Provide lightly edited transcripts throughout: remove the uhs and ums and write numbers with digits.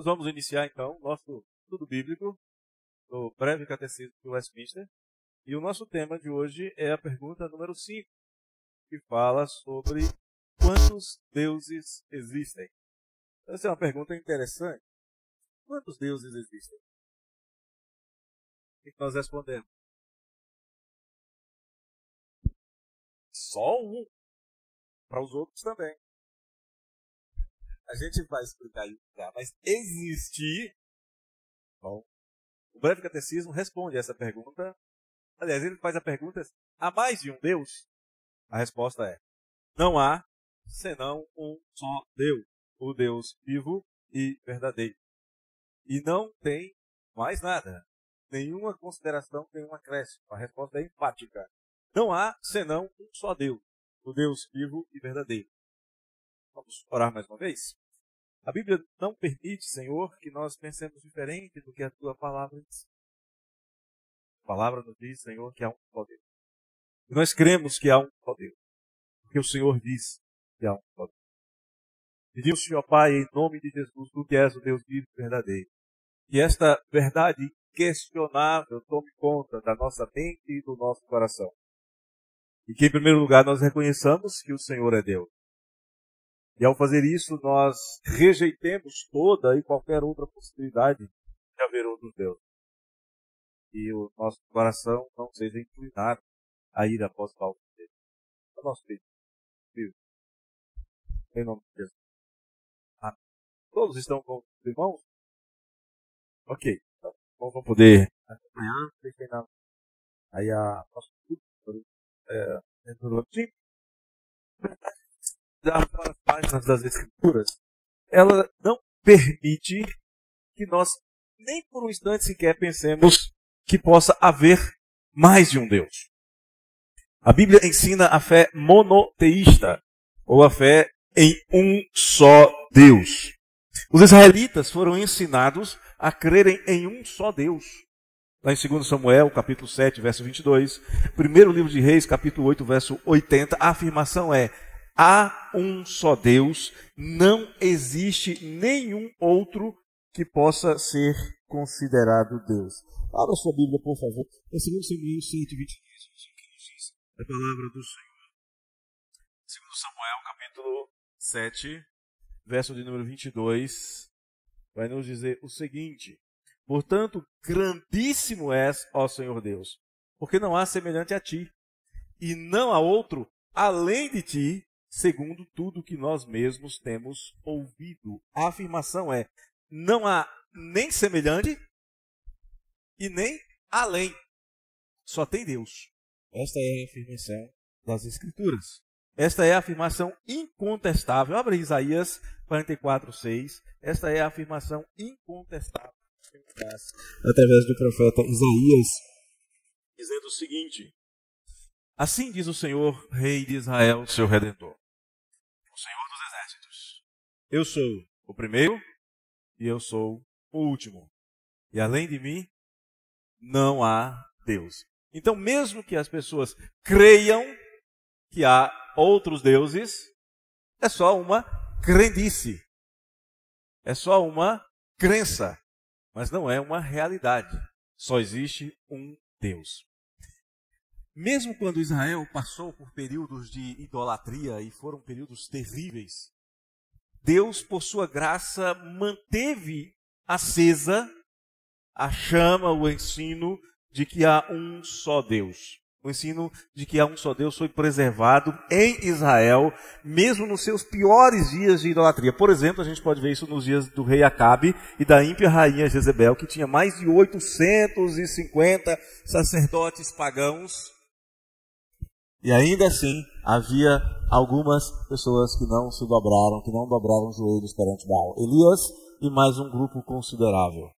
vamos iniciar então nosso estudo bíblico do breve catecismo de Westminster. E o nosso tema de hoje é a pergunta número 5, que fala sobre quantos deuses existem. Essa é uma pergunta interessante. Quantos deuses existem? O que nós respondemos? Só um. Para os outros também. A gente vai explicar isso já, mas existir... Bom, o breve catecismo responde essa pergunta. Aliás, ele faz a pergunta: há mais de um Deus? A resposta é: não há senão um só Deus, o Deus vivo e verdadeiro. E não tem mais nada, nenhuma consideração, nenhum acréscimo. A resposta é enfática: não há senão um só Deus, o Deus vivo e verdadeiro. Vamos orar mais uma vez? A Bíblia não permite, Senhor, que nós pensemos diferente do que a Tua palavra diz. A palavra nos diz, Senhor, que há um só Deus. E nós cremos que há um só Deus, porque o Senhor diz que há um só Deus. Pedimos, Senhor Pai, em nome de Jesus, Tu que és o Deus vivo e verdadeiro, que esta verdade inquestionável tome conta da nossa mente e do nosso coração. E que, em primeiro lugar, nós reconheçamos que o Senhor é Deus. E ao fazer isso, nós rejeitemos toda e qualquer outra possibilidade de haver outros deuses. E o nosso coração não seja inclinado a ir após falsos deuses. É o nosso pedido. Em nome de Jesus. Amém. Todos estão com os irmãos? Ok. Então, vamos poder acompanhar. Aí a nosso grupo dentro do time. Das páginas das Escrituras, ela não permite que nós, nem por um instante sequer, pensemos que possa haver mais de um Deus. A Bíblia ensina a fé monoteísta, ou a fé em um só Deus. Os israelitas foram ensinados a crerem em um só Deus. Lá em 2 Samuel, capítulo 7, verso 22, primeiro livro de Reis, capítulo 8, verso 80, a afirmação é: há um só Deus, não existe nenhum outro que possa ser considerado Deus. Abra sua Bíblia, por favor. Em 2 Samuel 7:22, o que nos diz a palavra do Senhor. 2 Samuel, capítulo 7, verso de número 22, vai nos dizer o seguinte: portanto, grandíssimo és, ó Senhor Deus, porque não há semelhante a ti, e não há outro além de ti, segundo tudo que nós mesmos temos ouvido. A afirmação é: não há nem semelhante e nem além. Só tem Deus. Esta é a afirmação das Escrituras. Esta é a afirmação incontestável. Abra Isaías 44:6. Esta é a afirmação incontestável através do profeta Isaías, dizendo o seguinte: assim diz o Senhor, Rei de Israel, seu Redentor, o Senhor dos Exércitos: eu sou o primeiro e eu sou o último, e além de mim não há Deus. Então, mesmo que as pessoas creiam que há outros deuses, é só uma crendice, é só uma crença, mas não é uma realidade. Só existe um Deus. Mesmo quando Israel passou por períodos de idolatria, e foram períodos terríveis, Deus, por sua graça, manteve acesa a chama, o ensino de que há um só Deus. O ensino de que há um só Deus foi preservado em Israel, mesmo nos seus piores dias de idolatria. Por exemplo, a gente pode ver isso nos dias do rei Acabe e da ímpia rainha Jezebel, que tinha mais de 850 sacerdotes pagãos. E ainda assim, havia algumas pessoas que não se dobraram, que não dobraram os joelhos perante Baal. Elias e mais um grupo considerável.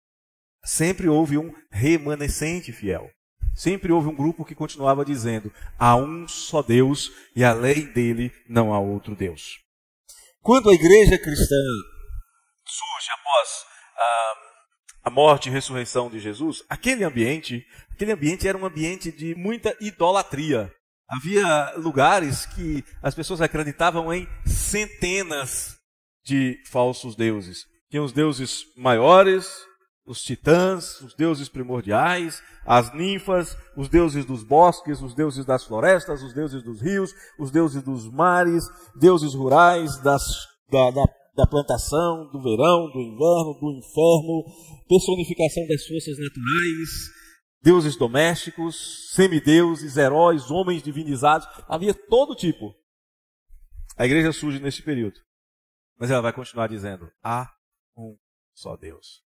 Sempre houve um remanescente fiel. Sempre houve um grupo que continuava dizendo: há um só Deus e além dele não há outro Deus. Quando a igreja cristã surge após a morte e ressurreição de Jesus, aquele ambiente era um ambiente de muita idolatria. Havia lugares que as pessoas acreditavam em centenas de falsos deuses. Tinha os deuses maiores, os titãs, os deuses primordiais, as ninfas, os deuses dos bosques, os deuses das florestas, os deuses dos rios, os deuses dos mares, deuses rurais, da plantação, do verão, do inverno, do inferno, personificação das forças naturais, deuses domésticos, semideuses, heróis, homens divinizados. Havia todo tipo. A igreja surge nesse período. Mas ela vai continuar dizendo: há um só Deus.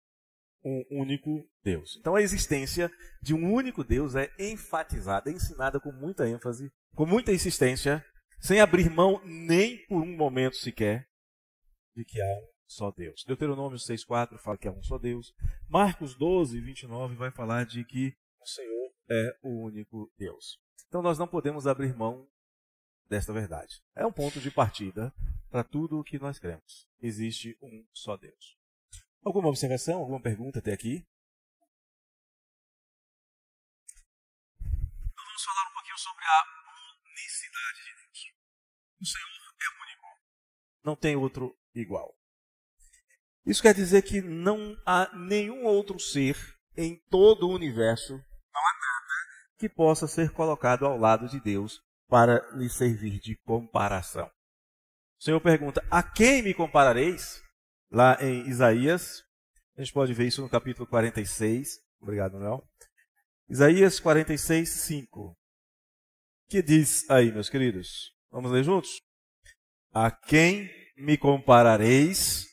Um único Deus. Então a existência de um único Deus é enfatizada, é ensinada com muita ênfase, com muita insistência, sem abrir mão nem por um momento sequer de que há um só Deus. Deuteronômio 6,4 fala que há um só Deus. Marcos 12:29 vai falar de que o Senhor é o único Deus. Então nós não podemos abrir mão desta verdade. É um ponto de partida para tudo o que nós cremos. Existe um só Deus. Alguma observação, alguma pergunta até aqui? Então vamos falar um pouquinho sobre a unicidade de Deus. O Senhor é único. Não tem outro igual. Isso quer dizer que não há nenhum outro ser em todo o universo, não há nada que possa ser colocado ao lado de Deus para lhe servir de comparação. O Senhor pergunta: a quem me comparareis? Lá em Isaías, a gente pode ver isso no capítulo 46. Obrigado, Manuel. Isaías 46:5. Que diz aí, meus queridos? Vamos ler juntos? A quem me comparareis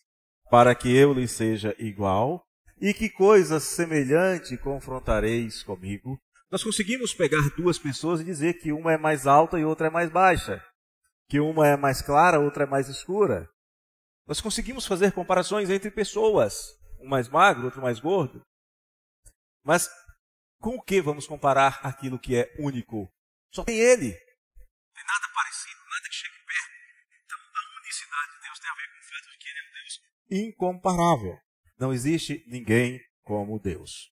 para que eu lhe seja igual? E que coisa semelhante confrontareis comigo? Nós conseguimos pegar duas pessoas e dizer que uma é mais alta e outra é mais baixa. Que uma é mais clara, outra é mais escura. Nós conseguimos fazer comparações entre pessoas, um mais magro, outro mais gordo. Mas com o que vamos comparar aquilo que é único? Só tem Ele. Não tem nada parecido, nada que chegue perto. Então a unicidade de Deus tem a ver com o fato de que Ele é um Deus incomparável. Não existe ninguém como Deus.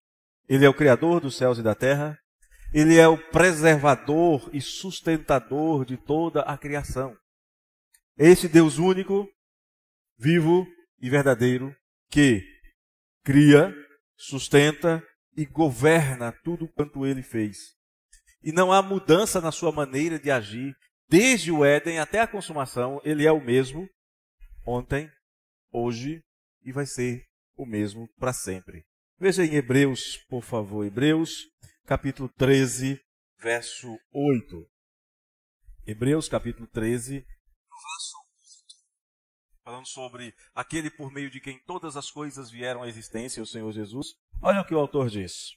Ele é o Criador dos céus e da terra. Ele é o preservador e sustentador de toda a criação. Esse Deus único, vivo e verdadeiro, que cria, sustenta e governa tudo quanto Ele fez. E não há mudança na sua maneira de agir. Desde o Éden até a consumação, Ele é o mesmo ontem, hoje e vai ser o mesmo para sempre. Veja em Hebreus, por favor, Hebreus capítulo 13, verso 8. Hebreus capítulo 13, verso 8. Falando sobre aquele por meio de quem todas as coisas vieram à existência, o Senhor Jesus. Olha o que o autor diz.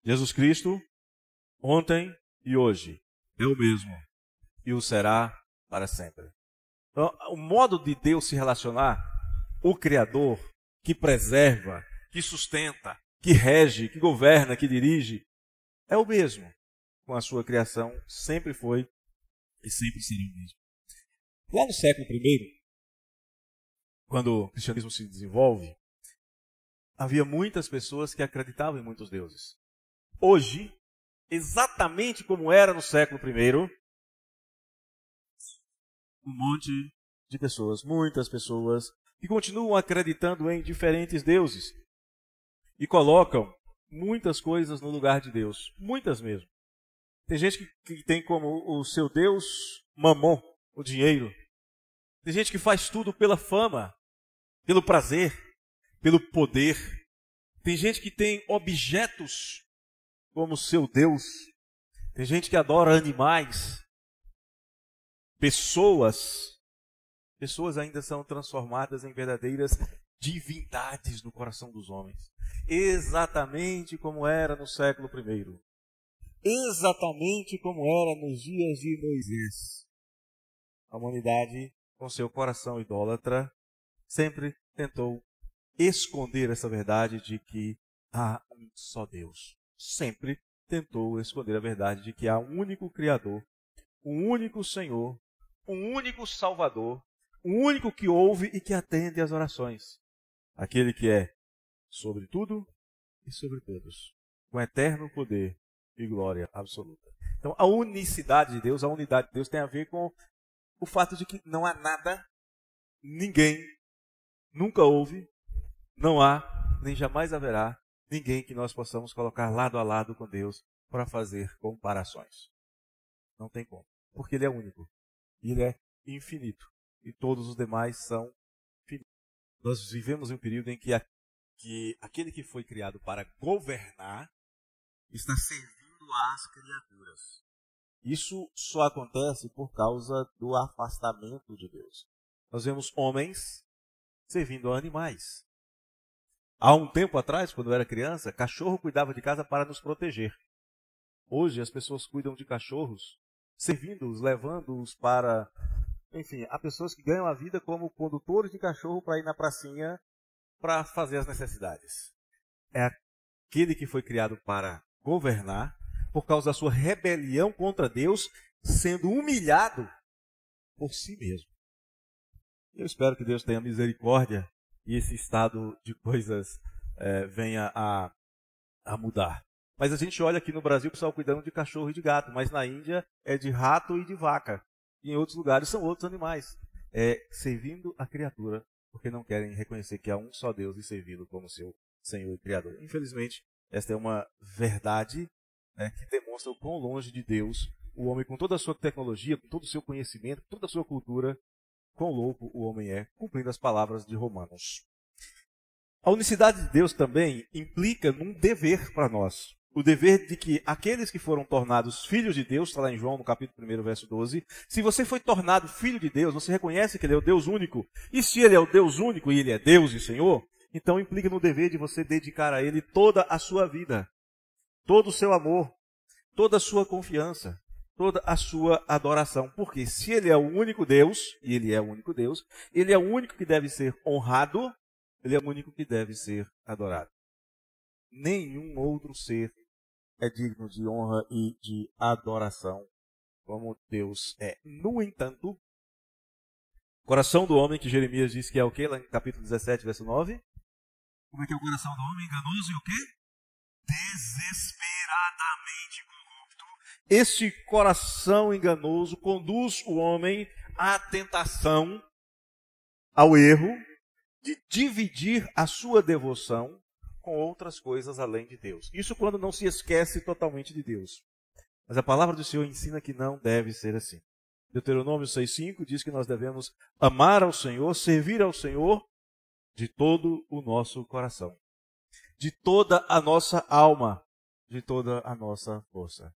Jesus Cristo, ontem e hoje, é o mesmo e o será para sempre. Então, o modo de Deus se relacionar, o Criador, que preserva, que sustenta, que rege, que governa, que dirige, é o mesmo com a sua criação, sempre foi e sempre será o mesmo. Lá no século I, quando o cristianismo se desenvolve, havia muitas pessoas que acreditavam em muitos deuses. Hoje, exatamente como era no século I, um monte de pessoas, muitas pessoas, que continuam acreditando em diferentes deuses e colocam muitas coisas no lugar de Deus, muitas mesmo. Tem gente que tem como o seu Deus Mamon, o dinheiro. Tem gente que faz tudo pela fama, pelo prazer, pelo poder. Tem gente que tem objetos como seu Deus. Tem gente que adora animais. Pessoas ainda são transformadas em verdadeiras divindades no coração dos homens. Exatamente como era no século I. Exatamente como era nos dias de Moisés. A humanidade, com seu coração idólatra, sempre tentou esconder essa verdade de que há um só Deus. Sempre tentou esconder a verdade de que há um único Criador, um único Senhor, um único Salvador, um único que ouve e que atende às orações. Aquele que é sobre tudo e sobre todos, com eterno poder e glória absoluta. Então, a unicidade de Deus, a unidade de Deus tem a ver com o fato de que não há nada, ninguém, nunca houve Não há, nem jamais haverá, ninguém que nós possamos colocar lado a lado com Deus para fazer comparações. Não tem como. Porque Ele é único. E Ele é infinito. E todos os demais são finitos. Nós vivemos em um período em que aquele que foi criado para governar está servindo às criaturas. Isso só acontece por causa do afastamento de Deus. Nós vemos homens servindo a animais. Há um tempo atrás, quando eu era criança, cachorro cuidava de casa para nos proteger. Hoje as pessoas cuidam de cachorros, servindo-os, levando-os para... Enfim, há pessoas que ganham a vida como condutores de cachorro para ir na pracinha para fazer as necessidades. É aquele que foi criado para governar, por causa da sua rebelião contra Deus, sendo humilhado por si mesmo. Eu espero que Deus tenha misericórdia e esse estado de coisas venha a mudar. Mas a gente olha aqui no Brasil o pessoal cuidando de cachorro e de gato, mas na Índia é de rato e de vaca. E em outros lugares são outros animais. Servindo a criatura, porque não querem reconhecer que há um só Deus e servi-lo como seu Senhor e Criador. Infelizmente, esta é uma verdade que demonstra o quão longe de Deus o homem, com toda a sua tecnologia, com todo o seu conhecimento, com toda a sua cultura, quão louco o homem é, cumprindo as palavras de Romanos. A unicidade de Deus também implica num dever para nós. O dever de que aqueles que foram tornados filhos de Deus, está lá em João, no capítulo 1, verso 12, se você foi tornado filho de Deus, você reconhece que Ele é o Deus único, e se Ele é o Deus único e Ele é Deus e Senhor, então implica no dever de você dedicar a Ele toda a sua vida, todo o seu amor, toda a sua confiança, toda a sua adoração. Porque se Ele é o único Deus, e Ele é o único Deus, Ele é o único que deve ser honrado, Ele é o único que deve ser adorado. Nenhum outro ser é digno de honra e de adoração como Deus é. No entanto, o coração do homem, que Jeremias diz que é o quê? Lá em capítulo 17, verso 9. Como é que é o coração do homem? Enganoso e o quê? Desesperadamente corrupto. Este coração enganoso conduz o homem à tentação, ao erro, de dividir a sua devoção com outras coisas além de Deus. Isso quando não se esquece totalmente de Deus. Mas a palavra do Senhor ensina que não deve ser assim. Deuteronômio 6,5 diz que nós devemos amar ao Senhor, servir ao Senhor de todo o nosso coração, de toda a nossa alma, de toda a nossa força,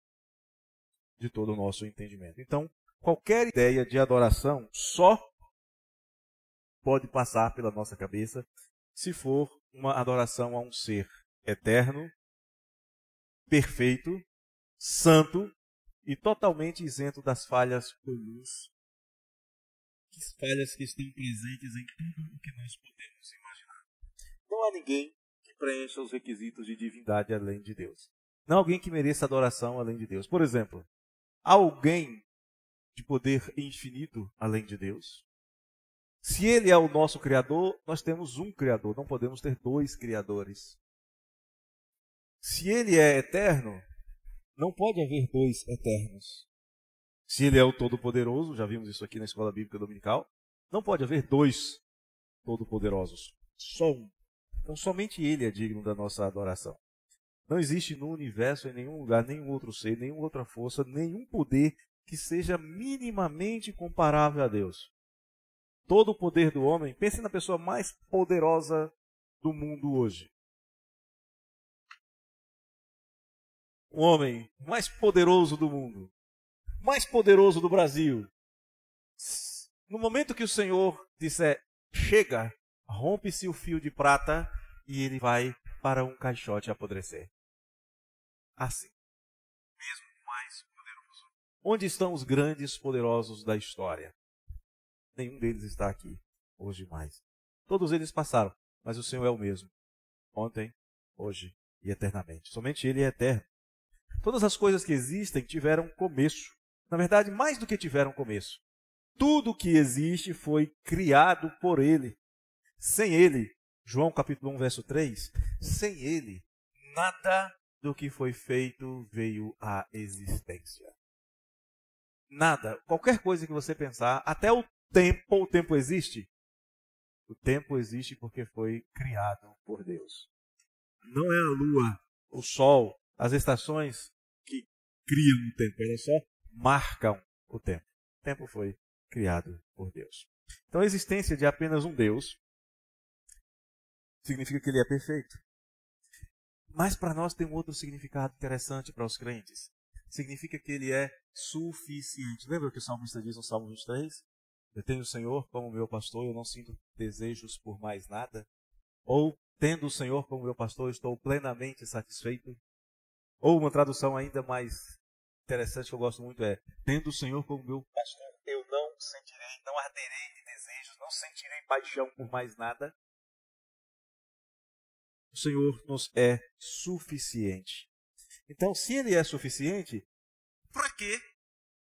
de todo o nosso entendimento. Então, qualquer ideia de adoração só pode passar pela nossa cabeça se for uma adoração a um ser eterno, perfeito, santo e totalmente isento das falhas comuns, falhas que estão presentes em tudo o que nós podemos imaginar. Não há ninguém que preencha os requisitos de divindade além de Deus. Não há alguém que mereça adoração além de Deus. Por exemplo, há alguém de poder infinito além de Deus? Se Ele é o nosso Criador, nós temos um Criador, não podemos ter dois Criadores. Se Ele é eterno, não pode haver dois eternos. Se Ele é o Todo-Poderoso, já vimos isso aqui na Escola Bíblica Dominical, não pode haver dois Todo-Poderosos, só um. Então somente Ele é digno da nossa adoração. Não existe no universo, em nenhum lugar, nenhum outro ser, nenhuma outra força, nenhum poder que seja minimamente comparável a Deus. Todo o poder do homem, pense na pessoa mais poderosa do mundo hoje. O homem mais poderoso do mundo, mais poderoso do Brasil. No momento que o Senhor disser, chega, rompe-se o fio de prata e ele vai para um caixote apodrecer. Assim, mesmo o mais poderoso. Onde estão os grandes poderosos da história? Nenhum deles está aqui hoje mais. Todos eles passaram, mas o Senhor é o mesmo. Ontem, hoje e eternamente. Somente Ele é eterno. Todas as coisas que existem tiveram começo. Na verdade, mais do que tiveram começo. Tudo que existe foi criado por Ele. Sem Ele, João capítulo 1, verso 3, sem Ele, nada do que foi feito veio à existência. Nada. Qualquer coisa que você pensar, até o tempo existe? O tempo existe porque foi criado por Deus. Não é a lua, o sol, as estações que criam o tempo, elas só marcam o tempo. O tempo foi criado por Deus. Então a existência de apenas um Deus significa que ele é perfeito. Mas para nós tem um outro significado interessante para os crentes. Significa que ele é suficiente. Lembra o que o salmista diz no Salmo 23? Eu tenho o Senhor como meu pastor, eu não sinto desejos por mais nada. Ou, tendo o Senhor como meu pastor, estou plenamente satisfeito. Ou uma tradução ainda mais interessante que eu gosto muito é: tendo o Senhor como meu pastor, eu não sentirei, não arderei de desejos, não sentirei paixão por mais nada. O Senhor nos é suficiente. Então, se Ele é suficiente, para quê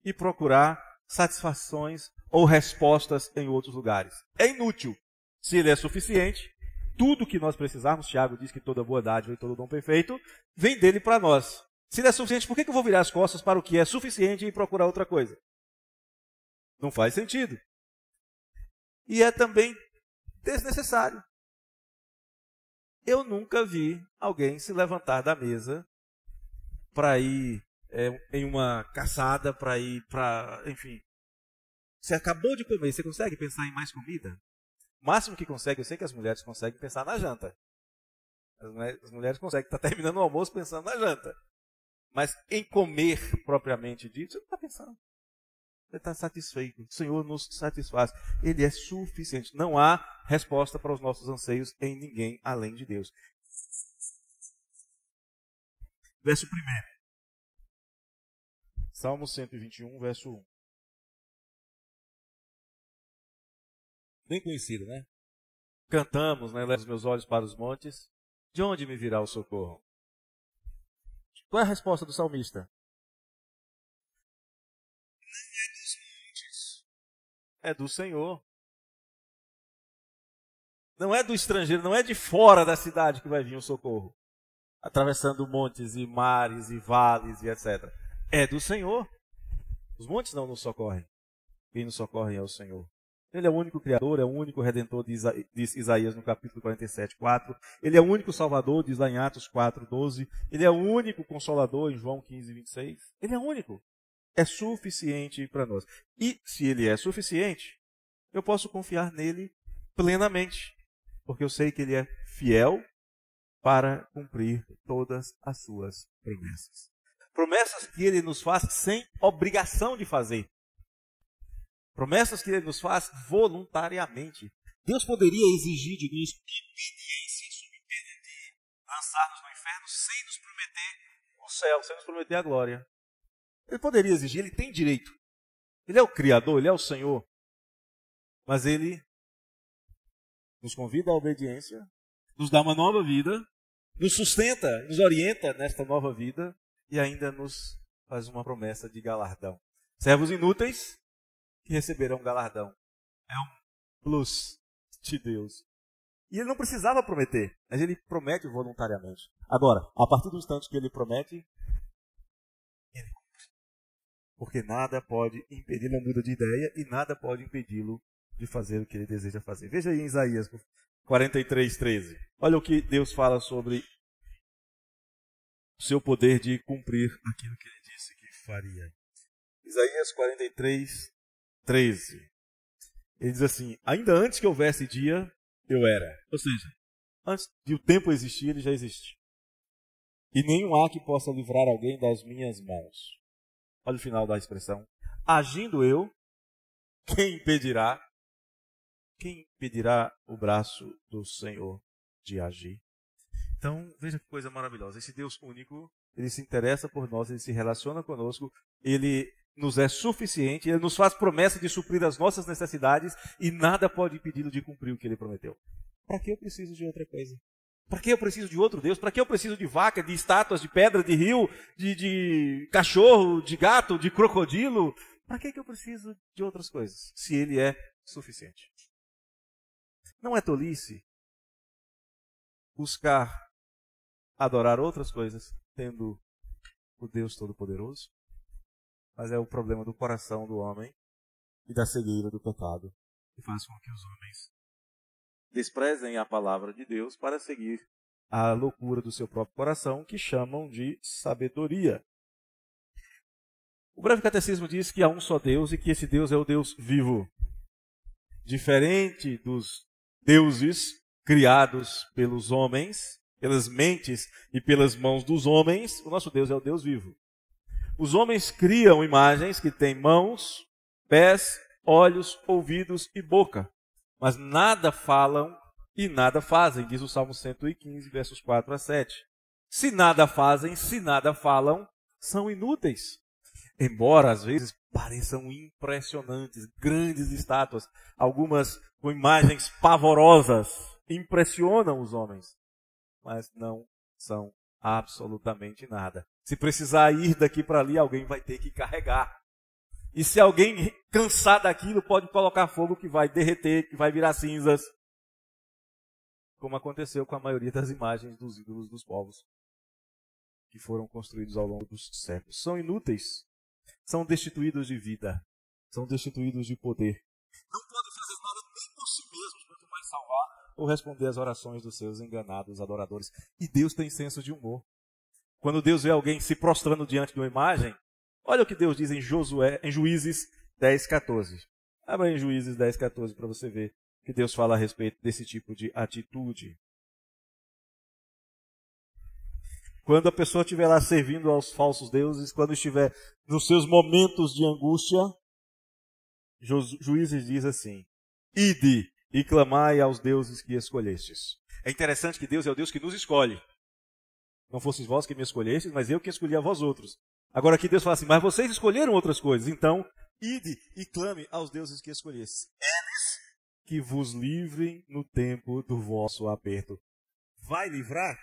ir procurar satisfações ou respostas em outros lugares? É inútil. Se Ele é suficiente, tudo que nós precisarmos, Tiago diz que toda boa dádiva e todo dom perfeito, vem dele para nós. Se Ele é suficiente, por que eu vou virar as costas para o que é suficiente e procurar outra coisa? Não faz sentido. E é também desnecessário. Eu nunca vi alguém se levantar da mesa para ir em uma caçada, para ir para... Enfim, você acabou de comer, você consegue pensar em mais comida? O máximo que consegue, eu sei que as mulheres conseguem pensar na janta. As mulheres conseguem estar terminando o almoço pensando na janta. Mas em comer propriamente dito, você não está pensando. Você está satisfeito. O Senhor nos satisfaz. Ele é suficiente. Não há resposta para os nossos anseios em ninguém além de Deus. Verso 1. Salmo 121, verso 1. Bem conhecido, né? Cantamos, né? Levo os meus olhos para os montes. De onde me virá o socorro? Qual é a resposta do salmista? Não é dos montes. É do Senhor. Não é do estrangeiro, não é de fora da cidade que vai vir o socorro. Atravessando montes e mares e vales e etc. É do Senhor. Os montes não nos socorrem. Quem nos socorre é o Senhor. Ele é o único Criador, é o único Redentor, diz Isaías no capítulo 47, 4. Ele é o único Salvador, diz lá em Atos 4, 12. Ele é o único Consolador, em João 15, 26. Ele é único. É suficiente para nós. E se Ele é suficiente, eu posso confiar nele plenamente. Porque eu sei que Ele é fiel para cumprir todas as suas promessas. Promessas que Ele nos faz sem obrigação de fazer. Promessas que Ele nos faz voluntariamente. Deus poderia exigir de nós obediência sob pena de lançar-nos no inferno sem nos prometer o céu, sem nos prometer a glória. Ele poderia exigir, Ele tem direito. Ele é o Criador, Ele é o Senhor. Mas Ele nos convida à obediência, nos dá uma nova vida, nos sustenta, nos orienta nesta nova vida e ainda nos faz uma promessa de galardão. Servos inúteis que receberão galardão. É um plus de Deus. E Ele não precisava prometer, mas Ele promete voluntariamente. Agora, a partir do instante que Ele promete, Ele cumpre. Porque nada pode impedi-lo, ele muda de ideia e nada pode impedi-lo de fazer o que Ele deseja fazer. Veja aí em Isaías 43, 13. Olha o que Deus fala sobre o seu poder de cumprir aquilo que Ele disse que faria. Isaías 43, 13. Ele diz assim: ainda antes que houvesse dia, eu era. Ou seja, antes de o tempo existir, Ele já existe. E nenhum há que possa livrar alguém das minhas mãos. Olha o final da expressão. Agindo eu, quem impedirá? Quem impedirá o braço do Senhor de agir? Então, veja que coisa maravilhosa. Esse Deus único, Ele se interessa por nós, Ele se relaciona conosco, Ele nos é suficiente, Ele nos faz promessa de suprir as nossas necessidades e nada pode impedi-lo de cumprir o que Ele prometeu. Para que eu preciso de outra coisa? Para que eu preciso de outro Deus? Para que eu preciso de vaca, de estátuas, de pedra, de rio, de cachorro, de gato, de crocodilo? Para que eu preciso de outras coisas, se Ele é suficiente? Não é tolice buscar adorar outras coisas, tendo o Deus Todo-Poderoso? Mas é o problema do coração do homem e da cegueira do pecado, que faz com que os homens desprezem a palavra de Deus para seguir a loucura do seu próprio coração, que chamam de sabedoria. O breve catecismo diz que há um só Deus e que esse Deus é o Deus vivo. Diferente dos deuses criados pelos homens, pelas mentes e pelas mãos dos homens, o nosso Deus é o Deus vivo. Os homens criam imagens que têm mãos, pés, olhos, ouvidos e boca, mas nada falam e nada fazem, diz o Salmo 115, versos 4 a 7. Se nada fazem, se nada falam, são inúteis. Embora às vezes pareçam impressionantes, grandes estátuas, algumas com imagens pavorosas, impressionam os homens, mas não são absolutamente nada. Se precisar ir daqui para ali, alguém vai ter que carregar. E se alguém cansar daquilo, pode colocar fogo que vai derreter, que vai virar cinzas, como aconteceu com a maioria das imagens dos ídolos dos povos que foram construídos ao longo dos séculos. São inúteis, são destituídos de vida, são destituídos de poder. Não podem fazer nada nem por si mesmos, quanto mais salvar ou responder às orações dos seus enganados adoradores. E Deus tem senso de humor. Quando Deus vê alguém se prostrando diante de uma imagem, olha o que Deus diz em Juízes 10:14. Abra em Juízes 10:14 para você ver o que Deus fala a respeito desse tipo de atitude. Quando a pessoa estiver lá servindo aos falsos deuses, quando estiver nos seus momentos de angústia, Juízes diz assim: ide e clamai aos deuses que escolhestes. É interessante que Deus é o Deus que nos escolhe. Não fosseis vós que me escolhestes, mas eu que escolhi a vós outros. Agora aqui Deus fala assim: mas vocês escolheram outras coisas, então ide e clame aos deuses que escolhestes. Eles que vos livrem no tempo do vosso aperto. Vai livrar?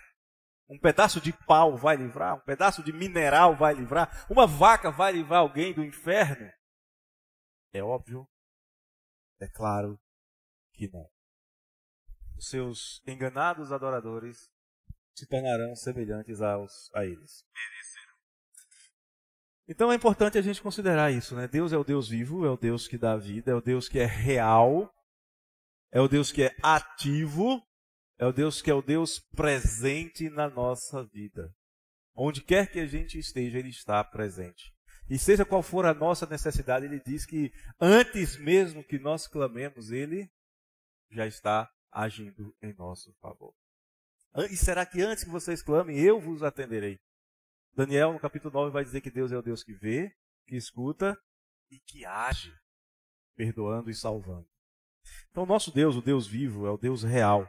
Um pedaço de pau vai livrar? Um pedaço de mineral vai livrar? Uma vaca vai livrar alguém do inferno? É óbvio, é claro que não. Os seus enganados adoradores se tornarão semelhantes a eles. Então é importante a gente considerar isso, né? Deus é o Deus vivo, é o Deus que dá vida, é o Deus que é real, é o Deus que é ativo, é o Deus que é o Deus presente na nossa vida. Onde quer que a gente esteja, Ele está presente. E seja qual for a nossa necessidade, Ele diz que antes mesmo que nós clamemos, Ele já está agindo em nosso favor. E será que antes que vocês clamem, eu vos atenderei? Daniel, no capítulo 9, vai dizer que Deus é o Deus que vê, que escuta e que age, perdoando e salvando. Então, o nosso Deus, o Deus vivo, é o Deus real.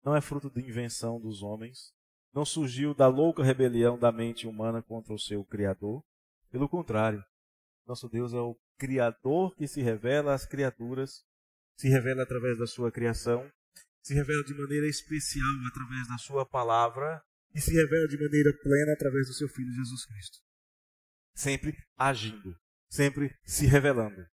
Não é fruto de invenção dos homens. Não surgiu da louca rebelião da mente humana contra o seu Criador. Pelo contrário, nosso Deus é o Criador que se revela às criaturas, se revela através da sua criação, se revela de maneira especial através da sua palavra e se revela de maneira plena através do seu Filho Jesus Cristo. Sempre agindo, sempre se revelando.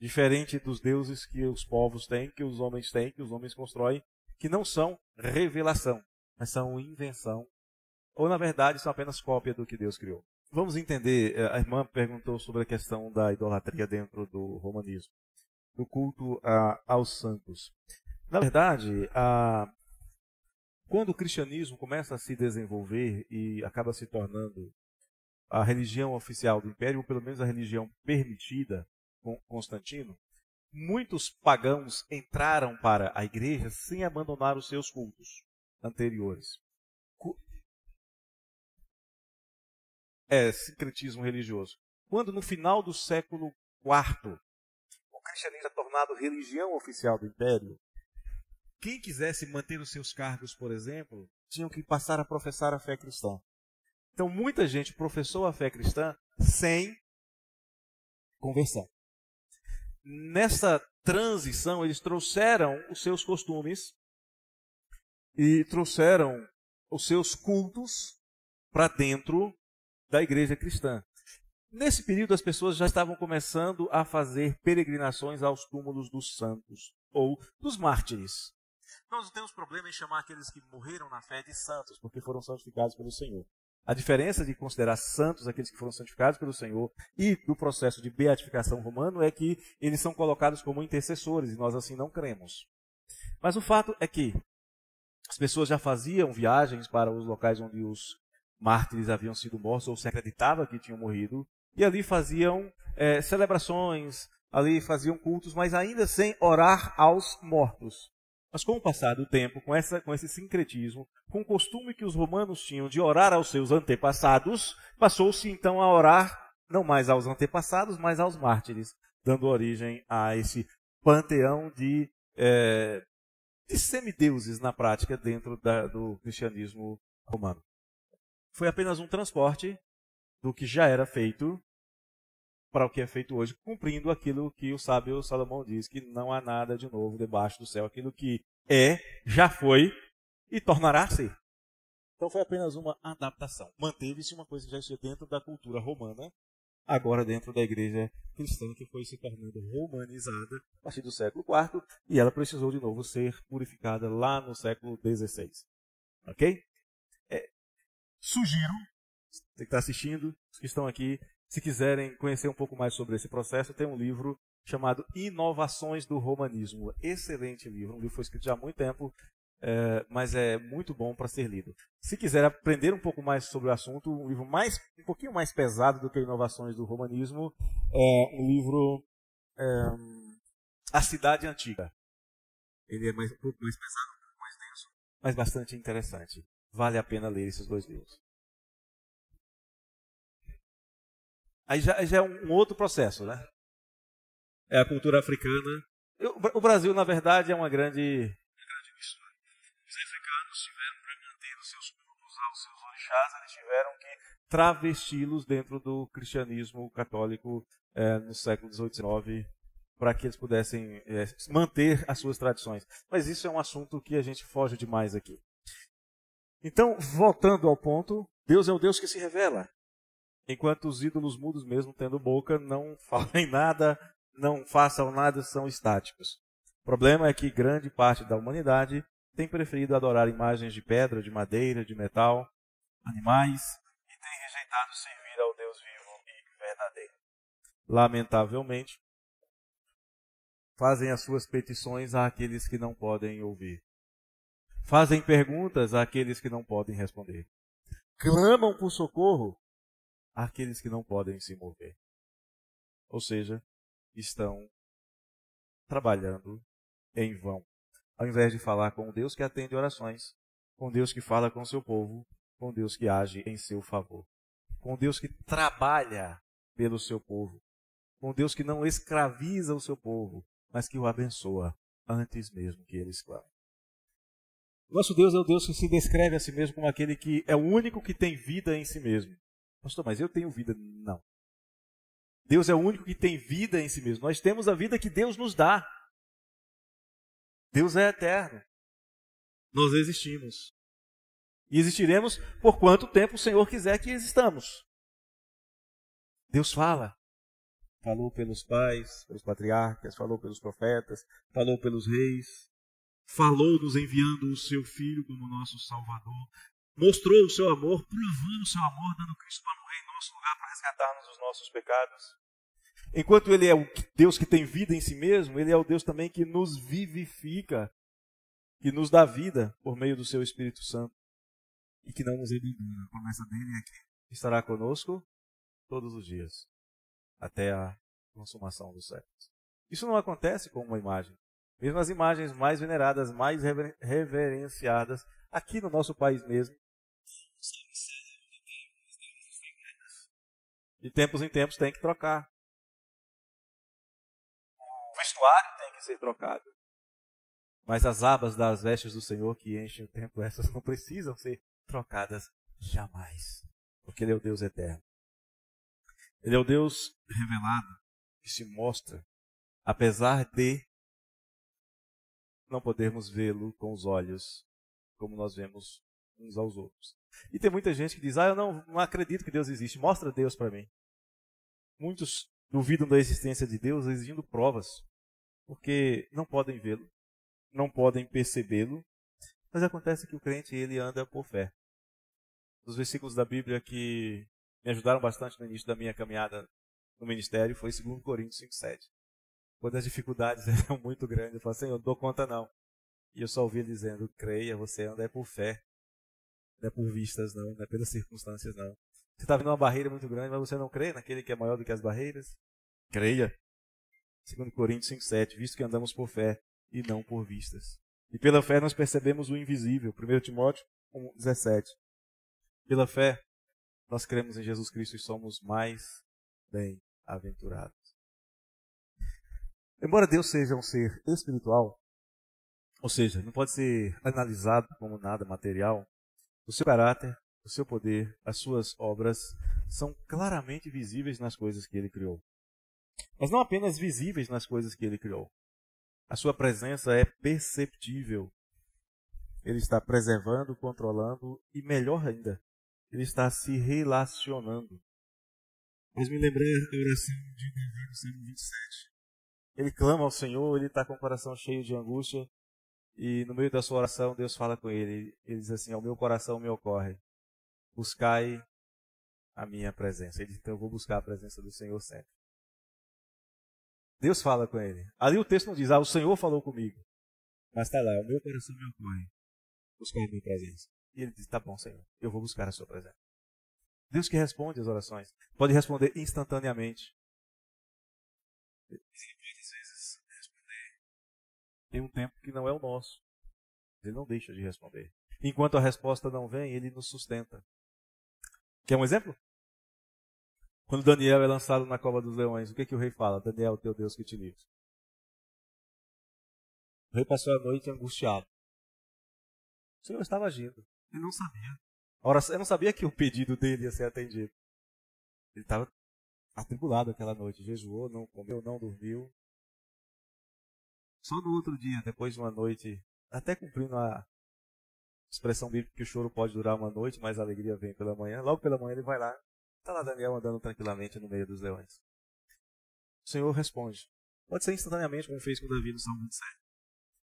Diferente dos deuses que os povos têm, que os homens têm, que os homens constroem, que não são revelação, mas são invenção, ou na verdade são apenas cópia do que Deus criou. Vamos entender, a irmã perguntou sobre a questão da idolatria dentro do romanismo, do culto aos santos. Na verdade, quando o cristianismo começa a se desenvolver e acaba se tornando a religião oficial do império, ou pelo menos a religião permitida com Constantino, muitos pagãos entraram para a igreja sem abandonar os seus cultos anteriores. Sincretismo religioso. Quando no final do século IV, o cristianismo é tornado religião oficial do império, quem quisesse manter os seus cargos, por exemplo, tinham que passar a professar a fé cristã. Então muita gente professou a fé cristã sem conversão. Nessa transição, eles trouxeram os seus costumes e trouxeram os seus cultos para dentro da igreja cristã. Nesse período, as pessoas já estavam começando a fazer peregrinações aos túmulos dos santos ou dos mártires. Nós não temos problema em chamar aqueles que morreram na fé de santos, porque foram santificados pelo Senhor. A diferença de considerar santos aqueles que foram santificados pelo Senhor e do processo de beatificação romano é que eles são colocados como intercessores, e nós assim não cremos. Mas o fato é que as pessoas já faziam viagens para os locais onde os mártires haviam sido mortos, ou se acreditava que tinham morrido, e ali faziam celebrações, ali faziam cultos, mas ainda sem orar aos mortos. Mas com o passar do tempo, com esse sincretismo, com o costume que os romanos tinham de orar aos seus antepassados, passou-se então a orar não mais aos antepassados, mas aos mártires, dando origem a esse panteão de semideuses na prática dentro do cristianismo romano. Foi apenas um transporte do que já era feito para o que é feito hoje, cumprindo aquilo que o sábio Salomão diz, que não há nada de novo debaixo do céu. Aquilo que já foi e tornará a ser. Então foi apenas uma adaptação. Manteve-se uma coisa que já existia dentro da cultura romana, agora dentro da igreja cristã, que foi se tornando romanizada a partir do século IV, e ela precisou de novo ser purificada lá no século XVI. Ok? Sugiro, você que está assistindo, os que estão aqui, se quiserem conhecer um pouco mais sobre esse processo, tem um livro chamado Inovações do Romanismo. Excelente livro, um livro que foi escrito já há muito tempo, mas é muito bom para ser lido. Se quiser aprender um pouco mais sobre o assunto, um livro um pouquinho mais pesado do que Inovações do Romanismo, é um livro A Cidade Antiga. Ele é um pouco mais pesado, um pouco mais denso, mas bastante interessante. Vale a pena ler esses dois livros. Aí já é um outro processo, né? É a cultura africana. O Brasil, na verdade, é uma grande mistura. Os africanos tiveram, para manter os seus cultos aos seus orixás, eles tiveram que travesti-los dentro do cristianismo católico no século XVIII, XIX, para que eles pudessem manter as suas tradições. Mas isso é um assunto que a gente foge demais aqui. Então, voltando ao ponto, Deus é o Deus que se revela. Enquanto os ídolos mudos, mesmo tendo boca, não falem nada, não façam nada, são estáticos. O problema é que grande parte da humanidade tem preferido adorar imagens de pedra, de madeira, de metal, animais, e tem rejeitado servir ao Deus vivo e verdadeiro. Lamentavelmente, fazem as suas petições àqueles que não podem ouvir. Fazem perguntas àqueles que não podem responder. Clamam por socorro àqueles que não podem se mover. Ou seja, estão trabalhando em vão. Ao invés de falar com Deus que atende orações, com Deus que fala com seu povo, com Deus que age em seu favor, com Deus que trabalha pelo seu povo, com Deus que não escraviza o seu povo, mas que o abençoa antes mesmo que eles clamem. Nosso Deus é o Deus que se descreve a si mesmo como aquele que é o único que tem vida em si mesmo. Pastor, mas eu tenho vida. Não. Deus é o único que tem vida em si mesmo. Nós temos a vida que Deus nos dá. Deus é eterno. Nós existimos. E existiremos por quanto tempo o Senhor quiser que existamos. Deus fala. Falou pelos pais, pelos patriarcas, falou pelos profetas, falou pelos reis. Falou nos enviando o seu Filho como nosso Salvador. Mostrou o seu amor, provou o seu amor, dando Cristo para morrer em nosso lugar para resgatar-nos dos nossos pecados. Enquanto Ele é o Deus que tem vida em si mesmo, Ele é o Deus também que nos vivifica, que nos dá vida por meio do seu Espírito Santo e que não nos abandona. A promessa dele é que estará conosco todos os dias, até a consumação dos séculos. Isso não acontece com uma imagem. Mesmo as imagens mais veneradas, mais reverenciadas, aqui no nosso país mesmo, de tempos em tempos tem que trocar. O vestuário tem que ser trocado. Mas as abas das vestes do Senhor que enchem o templo, essas não precisam ser trocadas jamais. Porque Ele é o Deus eterno. Ele é o Deus revelado que se mostra, apesar de não podermos vê-lo com os olhos como nós vemos uns aos outros. E tem muita gente que diz, eu não acredito que Deus existe, mostra Deus para mim. Muitos duvidam da existência de Deus exigindo provas, porque não podem vê-lo, não podem percebê-lo, mas acontece que o crente ele anda por fé. Os versículos da Bíblia que me ajudaram bastante no início da minha caminhada no ministério foi 2 Coríntios 5:7. Quando as dificuldades eram muito grandes, eu falei, Senhor, não dou conta não. E eu só ouvi ele dizendo, creia, você anda é por fé. Não é por vistas, não é pelas circunstâncias, não. Você está vendo uma barreira muito grande, mas você não crê naquele que é maior do que as barreiras? Creia. 2 Coríntios 5,7, visto que andamos por fé e não por vistas. E pela fé nós percebemos o invisível. 1 Timóteo 1,17. Pela fé, nós cremos em Jesus Cristo e somos mais bem-aventurados. Embora Deus seja um ser espiritual, ou seja, não pode ser analisado como nada material, o seu caráter, o seu poder, as suas obras são claramente visíveis nas coisas que ele criou. Mas não apenas visíveis nas coisas que ele criou. A sua presença é perceptível. Ele está preservando, controlando e, melhor ainda, ele está se relacionando. Mas me lembrei da oração de Davi no Salmo 27. Ele clama ao Senhor, ele está com o coração cheio de angústia e no meio da sua oração Deus fala com ele. Ele diz assim, ao meu coração me ocorre, buscai a minha presença. Ele diz, então eu vou buscar a presença do Senhor sempre. Deus fala com ele. Ali o texto não diz, o Senhor falou comigo. Mas está lá, o meu coração me ocorre, buscar a minha presença. E ele diz, tá bom, Senhor, eu vou buscar a sua presença. Deus que responde as orações, pode responder instantaneamente. Ele pode, às vezes, responder em um tempo que não é o nosso. Ele não deixa de responder. Enquanto a resposta não vem, ele nos sustenta. Quer um exemplo? Quando Daniel é lançado na cova dos leões, o que o rei fala? Daniel, teu Deus que te livre. O rei passou a noite angustiado. O Senhor estava agindo. Ele não sabia. Ele não sabia que o pedido dele ia ser atendido. Ele estava atribulado aquela noite. Jejuou, não comeu, não dormiu. Só no outro dia, depois de uma noite, até cumprindo a expressão bíblica que o choro pode durar uma noite, mas a alegria vem pela manhã. Logo pela manhã ele vai lá. Está lá Daniel andando tranquilamente no meio dos leões. O Senhor responde. Pode ser instantaneamente, como fez com Davi no Salmo 27.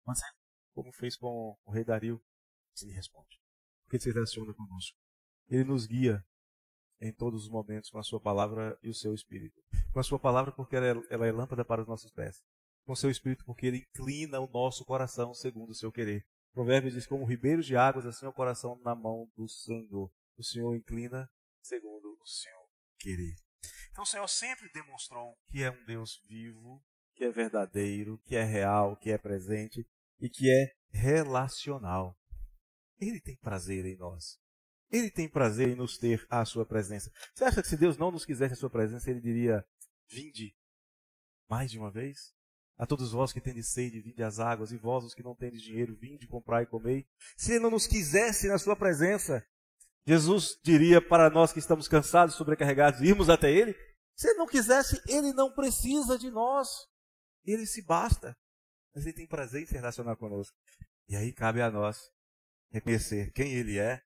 Pode ser como fez com o rei Dario. Ele responde. Porque ele se relaciona conosco. Ele nos guia em todos os momentos com a sua palavra e o seu espírito. Com a sua palavra porque ela é lâmpada para os nossos pés. Com o seu espírito porque ele inclina o nosso coração segundo o seu querer. O provérbio diz, como ribeiros de águas, assim é o coração na mão do Senhor. O Senhor inclina segundo o seu querer. Então o Senhor sempre demonstrou que é um Deus vivo, que é verdadeiro, que é real, que é presente e que é relacional. Ele tem prazer em nós. Ele tem prazer em nos ter à sua presença. Você acha que se Deus não nos quisesse a sua presença, ele diria, vinde mais de uma vez? A todos vós que tendes sede, vinde às águas, e vós os que não tendes dinheiro, vinde comprar e comei. Se ele não nos quisesse na sua presença, Jesus diria para nós que estamos cansados, sobrecarregados, irmos até ele. Se ele não quisesse, ele não precisa de nós. Ele se basta. Mas ele tem prazer em se relacionar conosco. E aí cabe a nós reconhecer quem ele é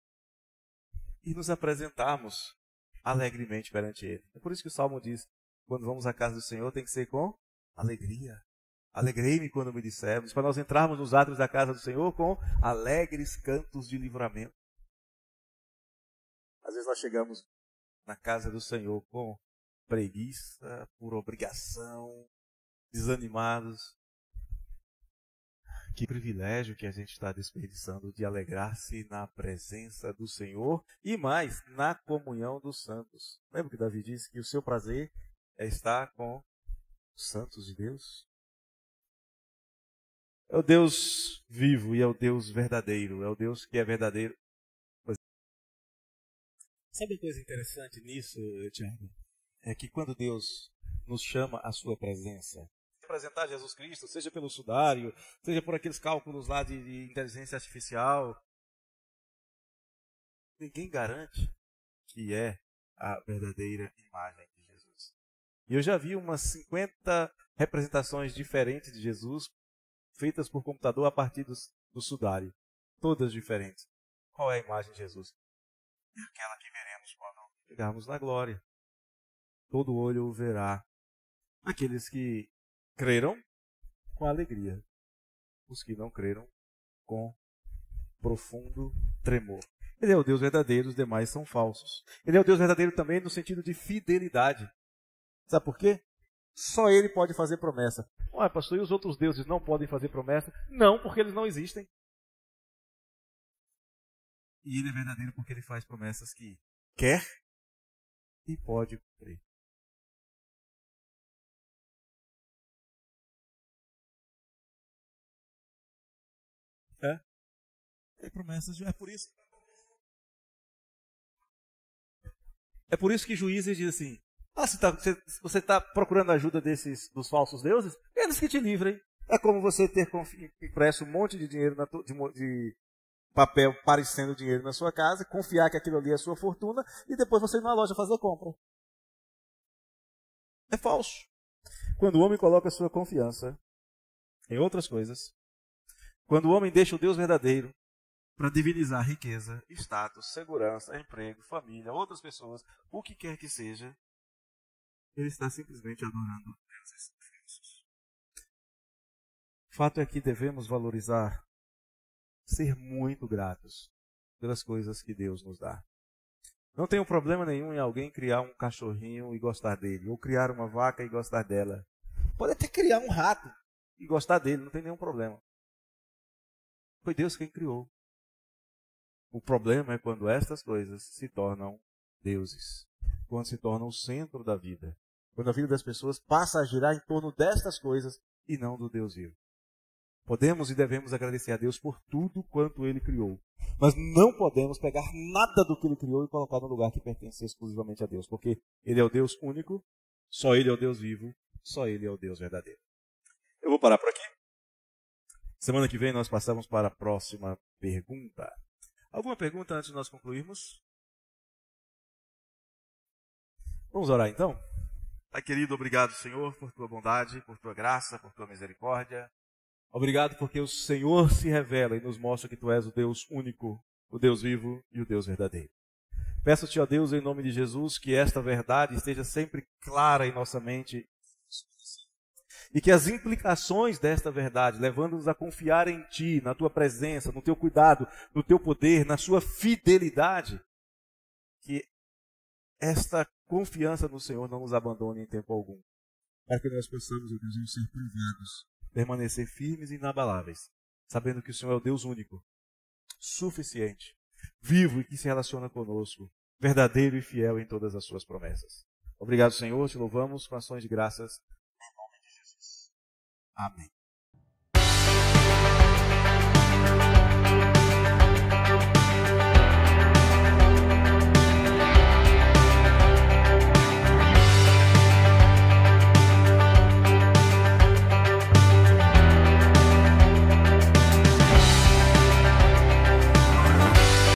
e nos apresentarmos alegremente perante ele. É por isso que o Salmo diz, quando vamos à casa do Senhor, tem que ser com alegria. Alegrei-me quando me dissermos, para nós entrarmos nos átrios da casa do Senhor com alegres cantos de livramento. Às vezes nós chegamos na casa do Senhor com preguiça, por obrigação, desanimados. Que privilégio que a gente está desperdiçando de alegrar-se na presença do Senhor e mais, na comunhão dos santos. Lembra que Davi disse que o seu prazer é estar com os santos de Deus? É o Deus vivo e é o Deus verdadeiro, é o Deus que é verdadeiro. Sabe uma coisa interessante nisso, Tiago? É que quando Deus nos chama à sua presença, apresentar Jesus Cristo, seja pelo sudário, seja por aqueles cálculos lá de inteligência artificial, ninguém garante que é a verdadeira imagem de Jesus. E eu já vi umas 50 representações diferentes de Jesus feitas por computador a partir do sudário. Todas diferentes. Qual é a imagem de Jesus? É aquela que veremos quando chegarmos na glória. Todo olho o verá. Aqueles que creram com alegria. Os que não creram com profundo tremor. Ele é o Deus verdadeiro, os demais são falsos. Ele é o Deus verdadeiro também no sentido de fidelidade. Sabe por quê? Só Ele pode fazer promessa. Ué, pastor, e os outros deuses não podem fazer promessa? Não, porque eles não existem. E Ele é verdadeiro porque Ele faz promessas que quer e pode cumprir. Tem promessas, é por isso. É por isso que Juízes diz assim: se você está procurando a ajuda dos falsos deuses, eles que te livrem. É como você ter impresso um monte de dinheiro de papel parecendo dinheiro na sua casa, confiar que aquilo ali é a sua fortuna e depois você ir na loja fazer compra. É falso. Quando o homem coloca a sua confiança em outras coisas, quando o homem deixa o Deus verdadeiro para divinizar riqueza, status, segurança, emprego, família, outras pessoas, o que quer que seja, ele está simplesmente adorando deuses falsos. O fato é que devemos valorizar, ser muito gratos pelas coisas que Deus nos dá. Não tenho problema nenhum em alguém criar um cachorrinho e gostar dele, ou criar uma vaca e gostar dela. Pode até criar um rato e gostar dele, não tem nenhum problema. Foi Deus quem criou. O problema é quando estas coisas se tornam deuses, quando se tornam o centro da vida, quando a vida das pessoas passa a girar em torno destas coisas e não do Deus vivo. Podemos e devemos agradecer a Deus por tudo quanto Ele criou, mas não podemos pegar nada do que Ele criou e colocar no lugar que pertence exclusivamente a Deus, porque Ele é o Deus único, só Ele é o Deus vivo, só Ele é o Deus verdadeiro. Eu vou parar por aqui. Semana que vem nós passamos para a próxima pergunta. Alguma pergunta antes de nós concluirmos? Vamos orar então? Pai querido, obrigado, Senhor, por tua bondade, por tua graça, por tua misericórdia. Obrigado porque o Senhor se revela e nos mostra que tu és o Deus único, o Deus vivo e o Deus verdadeiro. Peço-te, ó Deus, em nome de Jesus, que esta verdade esteja sempre clara em nossa mente e que as implicações desta verdade, levando-nos a confiar em Ti, na Tua presença, no Teu cuidado, no Teu poder, na Sua fidelidade, que esta confiança no Senhor não nos abandone em tempo algum, para que nós possamos, ó Deus, ser provados, permanecer firmes e inabaláveis, sabendo que o Senhor é o Deus único, suficiente, vivo e que se relaciona conosco, verdadeiro e fiel em todas as suas promessas. Obrigado, Senhor, te louvamos com ações de graças. Amém.